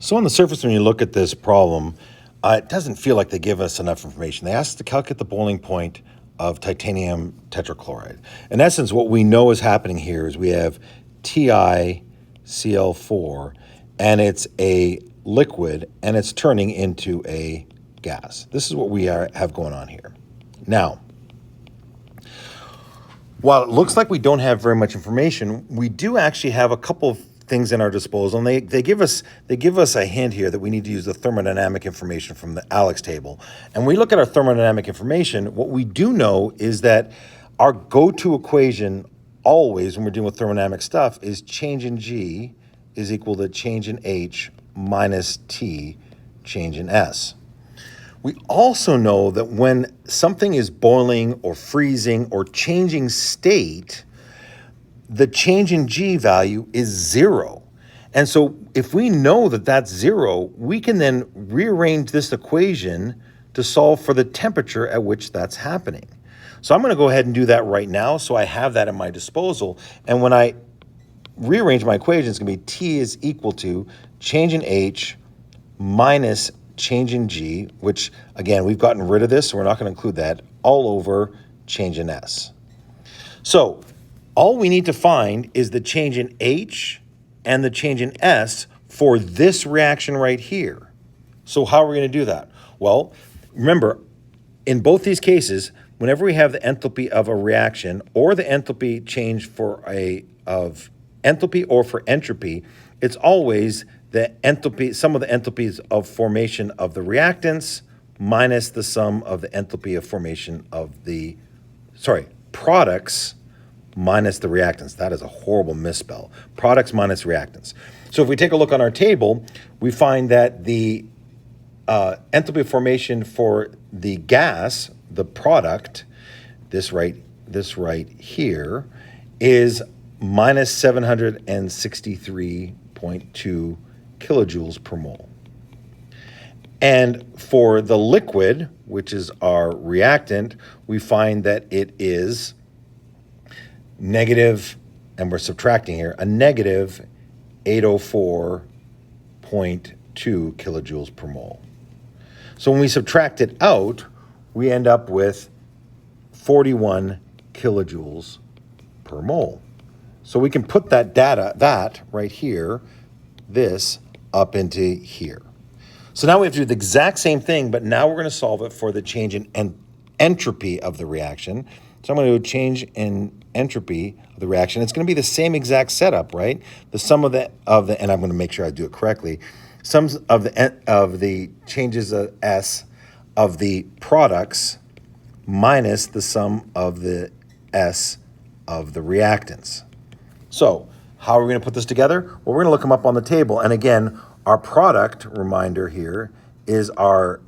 So on the surface, when you look at this problem, it doesn't feel like they give us enough information. They ask us to calculate the boiling point of titanium tetrachloride. In essence, what we know is happening here is we have TiCl4, and it's a liquid, and it's turning into a gas. This is what we have going on here. Now, while it looks like we don't have very much information, we do actually have a couple of things in our disposal, and they give us a hint here that we need to use the thermodynamic information from the ALEKS table. And when we look at our thermodynamic information, what we do know is that our go-to equation always when we're dealing with thermodynamic stuff is change in G is equal to change in H minus T change in S. We also know that when something is boiling or freezing or changing state, the change in G value is 0. And so if we know that that's 0, we can then rearrange this equation to solve for the temperature at which that's happening. So I'm going to go ahead and do that right now so I have that at my disposal. And when I rearrange my equation, it's going to be T is equal to change in H minus change in G, which again, we've gotten rid of this, so we're not going to include that, all over change in S. So all we need to find is the change in H and the change in S for this reaction right here. So how are we going to do that? Well, remember, in both these cases, whenever we have the enthalpy of a reaction or the enthalpy change of enthalpy or for entropy, it's always the enthalpy, sum of the enthalpies of formation of the reactants minus the sum of the enthalpy of formation of the, products minus the reactants. That is a horrible misspell. Products minus reactants. So if we take a look on our table, we find that the enthalpy of formation for the gas, the product, this right here, is minus 763.2 kilojoules per mole. And for the liquid, which is our reactant, we find that it is negative, and we're subtracting here, a negative 804.2 kilojoules per mole. So when we subtract it out, we end up with 41 kilojoules per mole. So we can put that data, that right here, this, up into here. So now we have to do the exact same thing, but now we're going to solve it for the change in entropy of the reaction. So I'm going to do change in entropy of the reaction. It's going to be the same exact setup, right? The sum of the and I'm going to make sure I do it correctly. Sums of the changes of S of the products minus the sum of the S of the reactants. So how are we going to put this together? Well, we're going to look them up on the table. And again, our product, reminder here, is our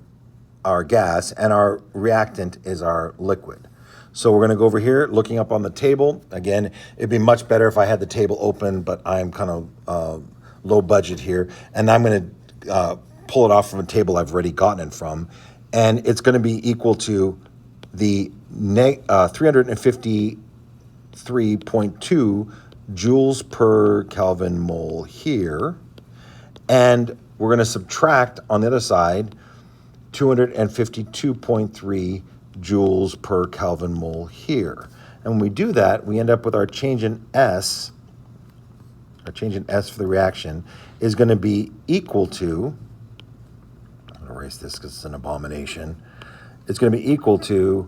gas, and our reactant is our liquid. So we're going to go over here, looking up on the table. Again, it'd be much better if I had the table open, but I'm kind of low budget here. And I'm going to pull it off from a table I've already gotten it from. And it's going to be equal to the 353.2 joules per Kelvin mole here. And we're going to subtract on the other side 252.3 joules per Kelvin mole here. And when we do that, we end up with our change in S. Our change in S for the reaction is going to be equal to, I'm going to erase this because it's an abomination. It's going to be equal to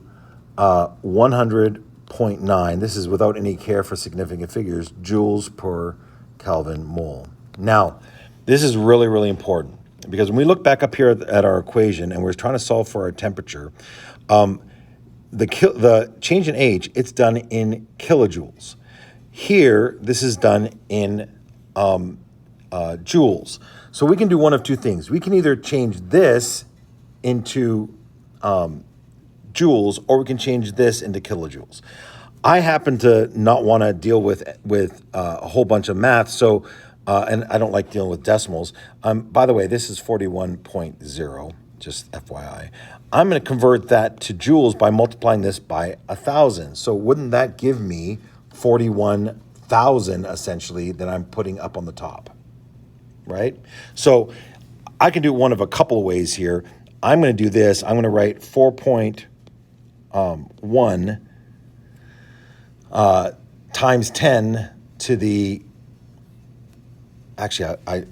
100.9. This is without any care for significant figures, joules per Kelvin mole. Now, this is really, really important because when we look back up here at our equation and we're trying to solve for our temperature, the change in H, it's done in kilojoules. Here, this is done in joules. So we can do one of two things. We can either change this into joules, or we can change this into kilojoules. I happen to not want to deal with a whole bunch of math, so and I don't like dealing with decimals. By the way, this is 41.0, just FYI. I'm going to convert that to joules by multiplying this by 1,000. So wouldn't that give me 41,000 essentially that I'm putting up on the top, right? So I can do one of a couple of ways here. I'm going to do this. I'm going to write 4.1 times 10 to the, actually, I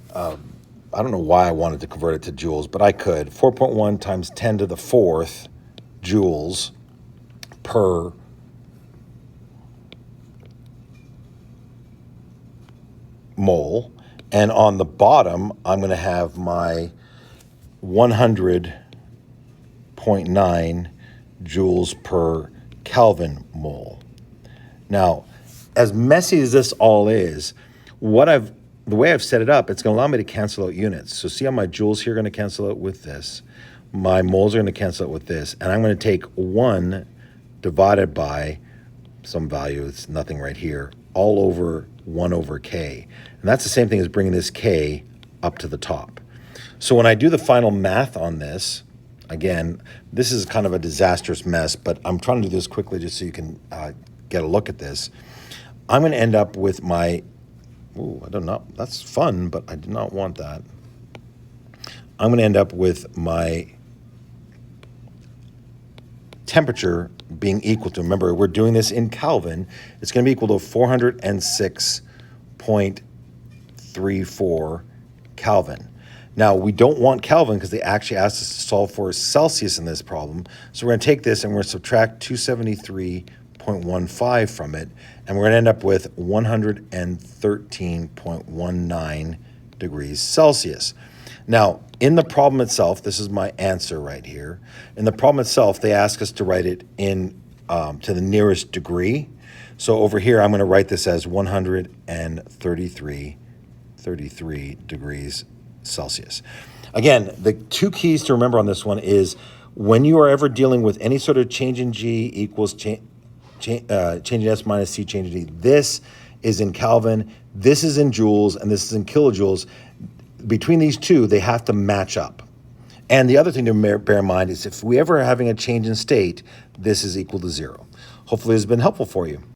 don't know why I wanted to convert it to joules, but I could. 4.1 times 10 to the fourth joules per mole. And on the bottom, I'm going to have my 100.9 joules per Kelvin mole. Now, as messy as this all is, the way I've set it up, it's going to allow me to cancel out units. So see how my joules here are going to cancel out with this. My moles are going to cancel out with this. And I'm going to take 1 divided by some value, it's nothing right here, all over 1 over k. And that's the same thing as bringing this k up to the top. So when I do the final math on this, again, this is kind of a disastrous mess, but I'm trying to do this quickly just so you can get a look at this. I'm going to end up with my, I don't know, that's fun, but I did not want that. I'm going to end up with my temperature being equal to, remember, we're doing this in Kelvin, it's going to be equal to 406.34 Kelvin. Now, we don't want Kelvin because they actually asked us to solve for Celsius in this problem. So we're going to take this and we're going to subtract 273.15 from it, and we're going to end up with 113.19 degrees Celsius. Now, in the problem itself, this is my answer right here. In the problem itself, they ask us to write it in to the nearest degree. So over here, I'm going to write this as 133 degrees Celsius. Again, the two keys to remember on this one is when you are ever dealing with any sort of change in G equals change in S minus C change in D, this is in Kelvin, this is in joules, and this is in kilojoules. Between these two, they have to match up. And the other thing to bear in mind is if we ever are having a change in state, this is equal to 0. Hopefully, it's been helpful for you.